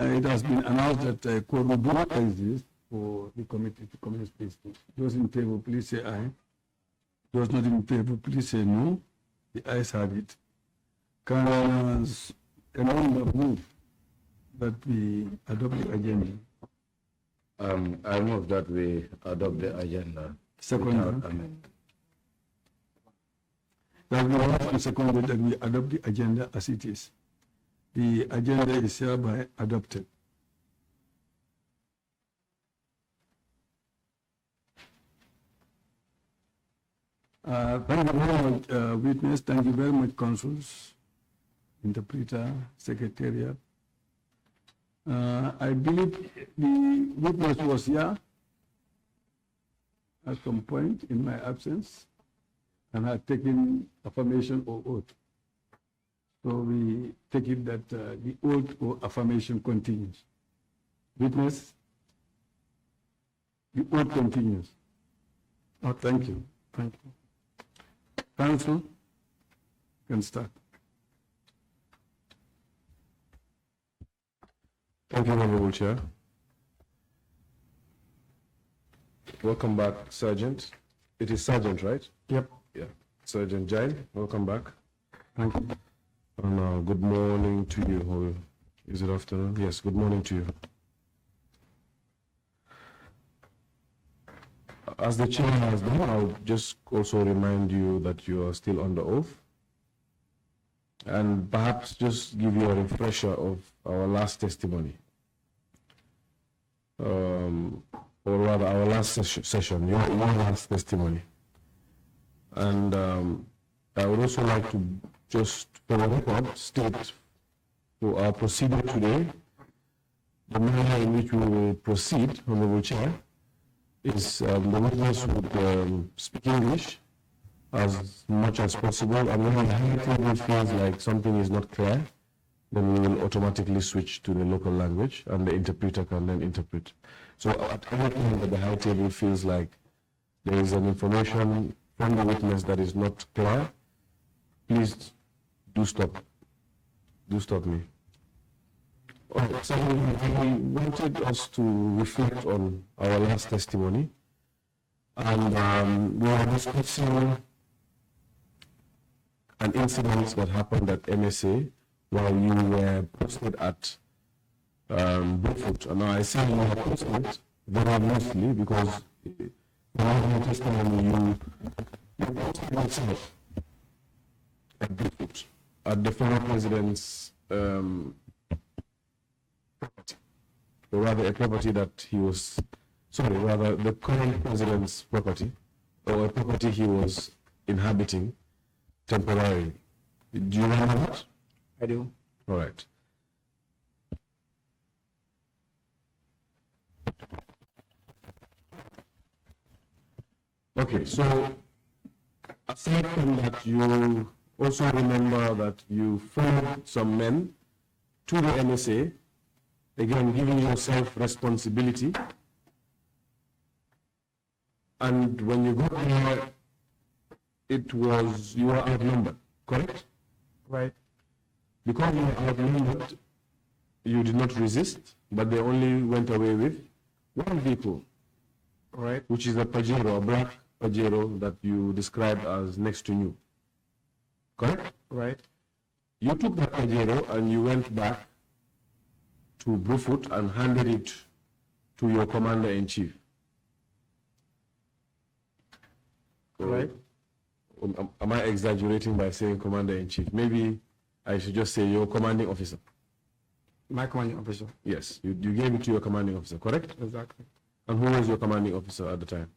It has been announced that quorum do not exist for the committee to commence business. Those in favor, please say aye. Those not in favor, please say no. The ayes have it. Can a member move that we adopt the agenda? I move that we adopt the agenda. Second. That we have and seconded that we adopt the agenda as it is. The agenda is hereby adopted. Thank you very much, witness. Thank you very much, consuls, interpreter, secretariat. I believe the witness was here at some point in my absence and had taken affirmation or oath. So we take it that the oath or affirmation continues. Witness, the oath continues. Oh, thank you. Thank you. Counsel, you can start. Thank you, Honorable Chair. Welcome back, Sergeant. It is Sergeant, right? Yep. Yeah. Sergeant Jagne, welcome back. Thank you. And good morning to you. Or is it afternoon? Yes, good morning to you. As the chair has done, I'll just also remind you that you are still under oath. And perhaps just give you a refresher of our last testimony. Or rather, our last session, your last testimony. And I would also like to just, for the record, state for our procedure today, the manner in which we will proceed, Honorable Chair, is the witness would speak English as much as possible, and when the hearing feels like something is not clear, then we will automatically switch to the local language, and the interpreter can then interpret. So at any time that the high table feels like there is an information from the witness that is not clear, please do stop. Do stop me. Okay, so we wanted us to reflect on our last testimony, and we are discussing an incident that happened at MSA while you were posted at Beaufort. And now I say you were posted very loosely because in your testimony you posted yourself at Beaufort, at the former president's property, or rather a property that he was, sorry, rather the current president's property, or a property he was inhabiting temporarily. Do you remember that? I do. All right. Okay, so aside from that, you also remember that you followed some men to the NSA, again giving yourself responsibility, and when you got there, you were outnumbered, correct? Right. Because you were outnumbered, you did not resist, but they only went away with one vehicle, Right. which is a Pajero, a black Pajero that you described as next to you, correct? Right. You took that Pajero and you went back to Beaufort and handed it to your commander-in-chief. Right. Am I exaggerating by saying commander-in-chief? Maybe I should just say your commanding officer. My commanding officer. Yes, you gave it to your commanding officer, correct? Exactly. And who was your commanding officer at the time?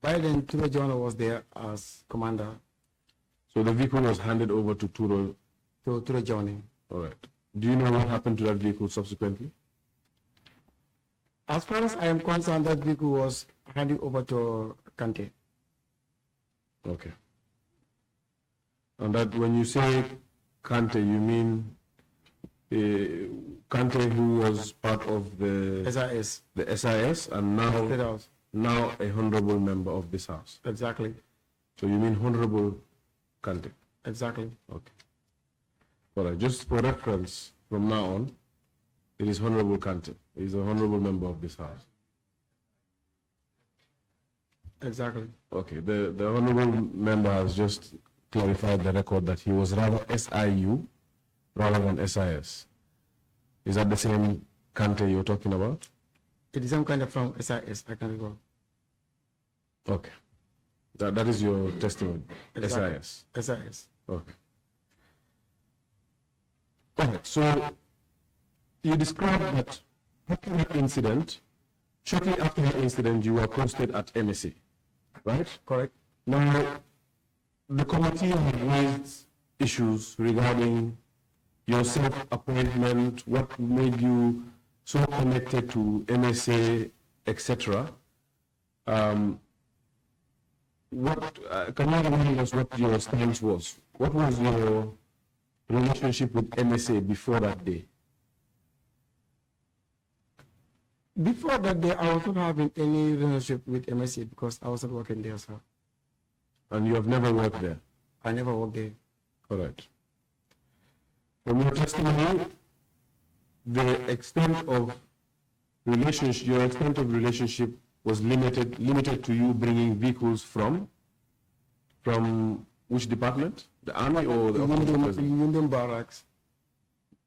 By then, Turo Jawneh was there as commander. So the vehicle was handed over to Turo. To Turo Jawneh. All right. Do you know what happened to that vehicle subsequently? As far as I am concerned, that vehicle was handed over to Kante. Okay. And that when you say Kante, you mean Kante, who was part of the SIS. The SIS, and now a honorable member of this house. Exactly. So you mean Honorable Kante? Exactly. Okay. All right. Just for reference, from now on, It is Honorable Kante. He is a honorable member of this House. Exactly. Okay, the honorable member has just clarified the record that he was rather SIU rather than SIS. Is that the same Kante you're talking about? It is some kind of from SIS, I can go. Okay. That is your testimony, Exactly. SIS. SIS. Okay. All right, so you described that after that incident, shortly after the incident, you were posted at MSA, right? Correct. Now, the committee had raised issues regarding your self-appointment, what made you so connected to MSA, etc. Can you remind us what your stance was? What was your relationship with MSA before that day? Before that day, I was not having any relationship with MSC because I wasn't working there, sir. And you have never worked there? I never worked there. All right. From your testimony, the extent of relationship, your extent of relationship was limited to you bringing vehicles from which department? The army or the office of the president? Union Barracks.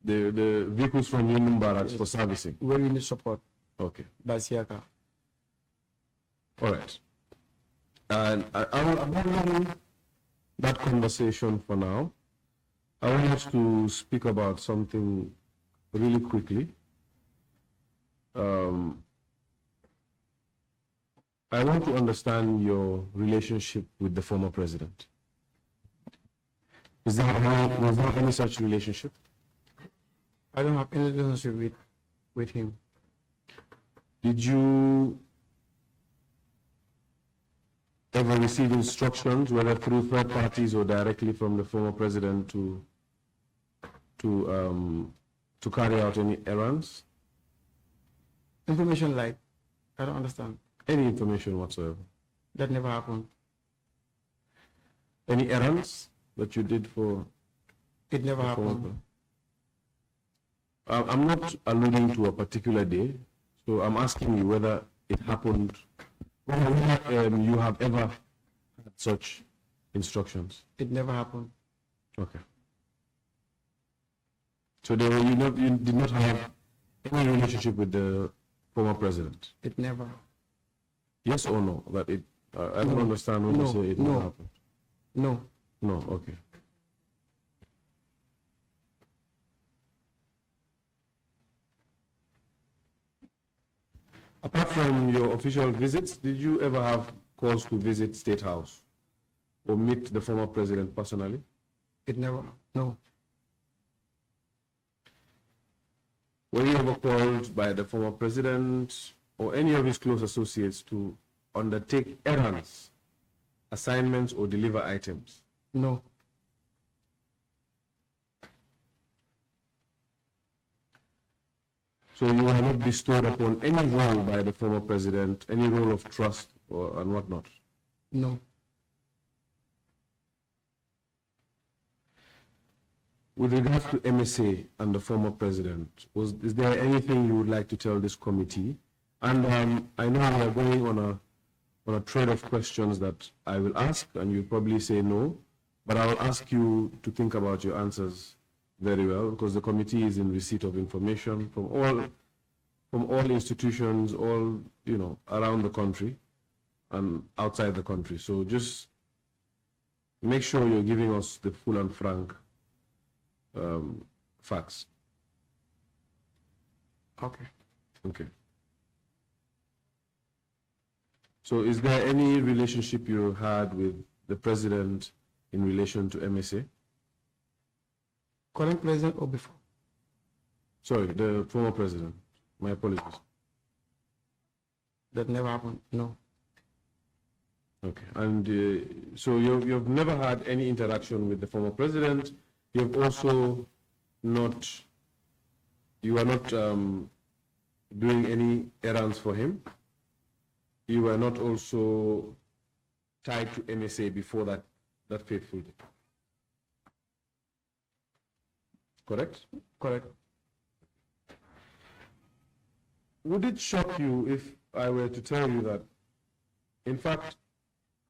The vehicles from Union Barracks for servicing? Where we need support. Okay. By Siaka. All right. And I will abandon that conversation for now. I want us to speak about something really quickly. I want to understand your relationship with the former president. Was there any such relationship? I don't have any relationship with him. Did you ever receive instructions, whether through third parties or directly from the former president, to carry out any errands? Information like, I don't understand. Any information whatsoever? That never happened. Any errands that you did for? It never happened. I'm not alluding to a particular day, so I'm asking you whether it happened, whether you have ever had such instructions. It never happened. Okay. So you did not have any relationship with the former president? It never. Yes or no? That it? I don't understand when you say it never happened. No. No. Okay. Apart from your official visits, did you ever have cause to visit State House or meet the former president personally? It never. No. Were you ever called by the former president or any of his close associates to undertake errands, assignments, or deliver items? No. So you were not bestowed upon any role by the former president, any role of trust and whatnot? No. With regards to MSA and the former president, is there anything you would like to tell this committee? And I know we are going on a thread of questions that I will ask, and you'll probably say no, but I will ask you to think about your answers very well, because the committee is in receipt of information from all institutions, all around the country and outside the country. So just make sure you're giving us the full and frank facts. Okay. Okay. So is there any relationship you had with the president in relation to MSA? Current president or before? Sorry, the former president. My apologies. That never happened. No. Okay. And so you've never had any interaction with the former president. You've also you are not doing any errands for him. You were not also tied to MSA before that fateful day. Correct? Correct. would it shock you if I were to tell you that, in fact,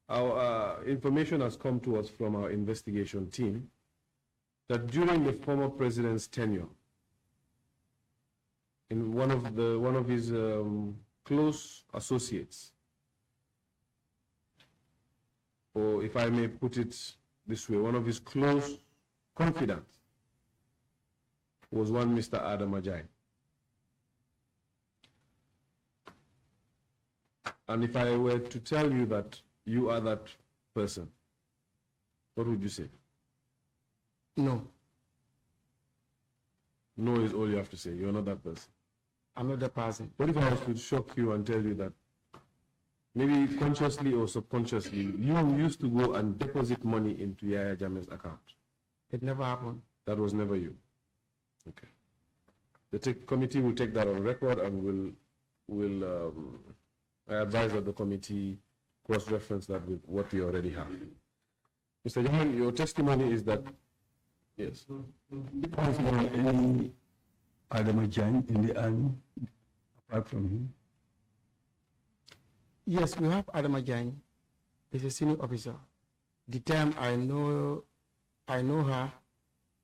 our information has come to us from our investigation team that during the former president's tenure, in one of his close associates, or if I may put it this way, one of his close confidants was one Mr. Adam Jagne. And if I were to tell you that you are that person, what would you say? No. No is all you have to say. You're not that person. I'm not that person. What if I was to shock you and tell you that maybe consciously or subconsciously, you used to go and deposit money into Yaya Jammeh's account? It never happened. That was never you. Okay. The committee will take that on record and will I advise that the committee cross-reference that with what we already have. Mr. Jagne, your testimony is that, yes. Was there any Adam Jagne in the army apart from him? Yes, we have Adam Jagne. He's a senior officer. The time I know her,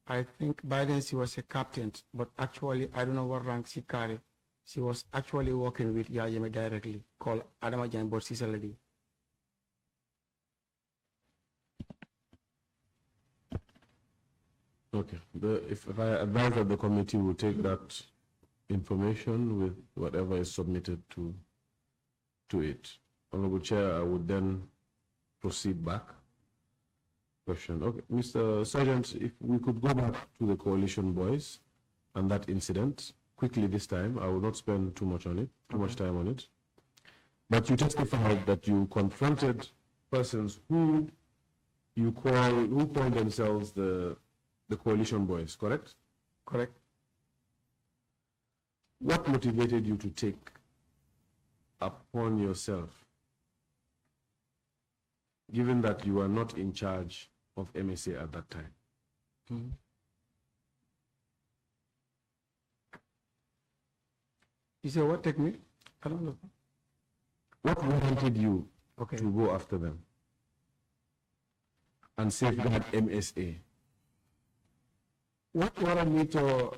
I think by then she was a captain, but actually I don't know what rank she carried. She was actually working with Yaya Jammeh directly, called Adam Jagne, but she's a lady. Okay. If I advise that the committee will take that information with whatever is submitted to it. Honorable Chair, I would then proceed back. Question. Okay, Mr. Sergeant, if we could go back to the coalition boys and that incident quickly this time. I will not spend too much time on it. But you testified that you confronted persons who call themselves the coalition boys, correct? Correct. What motivated you to take upon yourself, given that you are not in charge of MSA at that time? Mm-hmm. You say what technique? I don't know. What warranted you Okay. to go after them and safeguard MSA? What warranted me to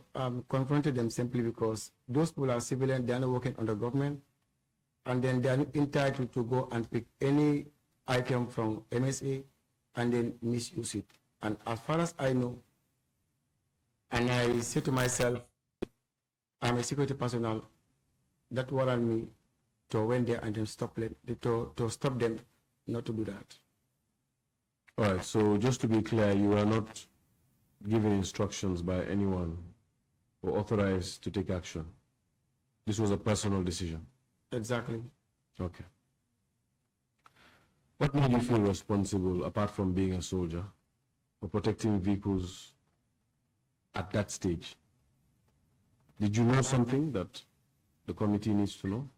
confront them simply because those people are civilian, they are not working under government, and then they are entitled to go and pick any item from MSA and then misuse it. And as far as I know, and I say to myself, I'm a security personnel, that warranted me to went there and then stop them not to do that. All right, so just to be clear, you are not given instructions by anyone or authorized to take action. This was a personal decision. Exactly. Okay. What made you feel responsible, apart from being a soldier, for protecting vehicles at that stage? Did you know something that the committee needs to know?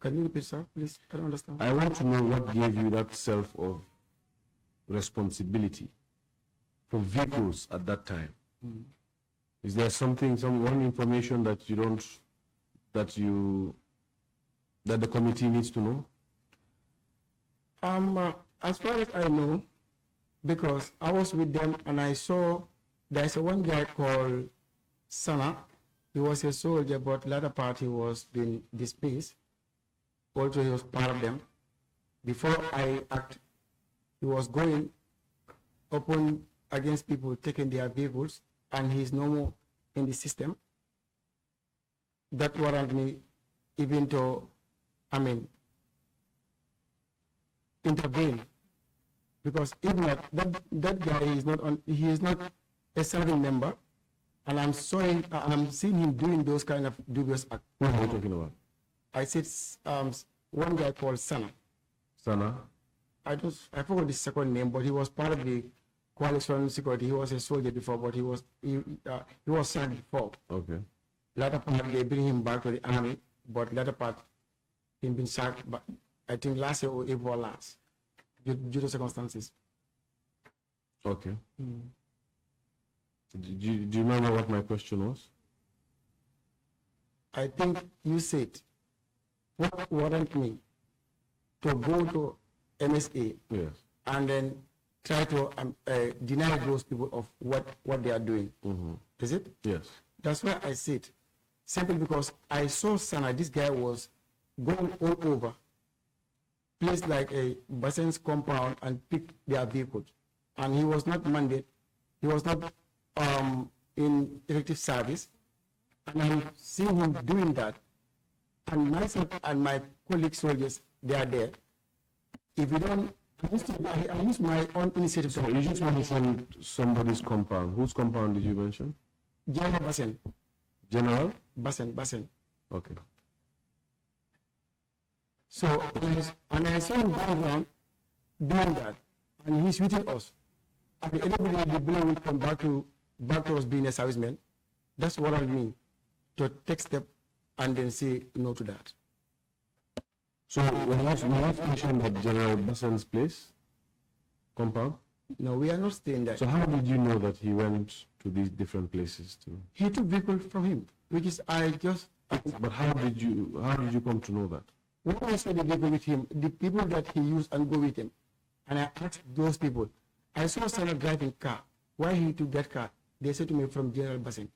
Can you repeat, sir, please? I don't understand. I want to know what gave you that sense of responsibility for vehicles at that time. Mm. Is there one information that the committee needs to know? As far as I know, because I was with them and I saw there's one guy called Sana. He was a soldier, but latter part he was being dismissed. Also, he was part of them. Before I act, he was going open against people taking their vehicles, and he's no more in the system. That warranted me even to, intervene. Because if not, that guy he is not a serving member, and I'm seeing him doing those kind of dubious acts. What are you talking about? I said one guy called Sana. Sana? I forgot his second name, but he was part of the coalition security. He was a soldier before, but he was served before. Okay. Latter part they bring him back to the army, but latter part he's been sacked. But I think last year or April last, due to circumstances. Okay. Mm. Do you remember what my question was? I think you said what warrant me to go to MSA Yes. and then try to deny those people of what they are doing. Is it? Yes. That's why I said, simply because I saw Sana, this guy was going all over, place like a Basen's compound and pick their vehicles. And he was not mandated, he was not in effective service. And I see him doing that. And myself and my colleague soldiers, they are there. If you don't, I use my own initiative. So you just mentioned somebody's compound. Whose compound did you mention? General Basen. General? Basen. Okay. So, and I saw him going around doing that, and he's with us. At the end of the day, the blame will come back to us being a serviceman. That's what I mean, to take step and then say no to that. So we have mentioned that General Basen's place, compound? No, we are not staying there. So how did you know that he went to these different places too? He took vehicle from him, which is But how did you come to know that? when I saw the vehicle with him, the people that he used and go with him, and I asked those people, I saw someone driving car. Why he took that car? They said to me from General Basen.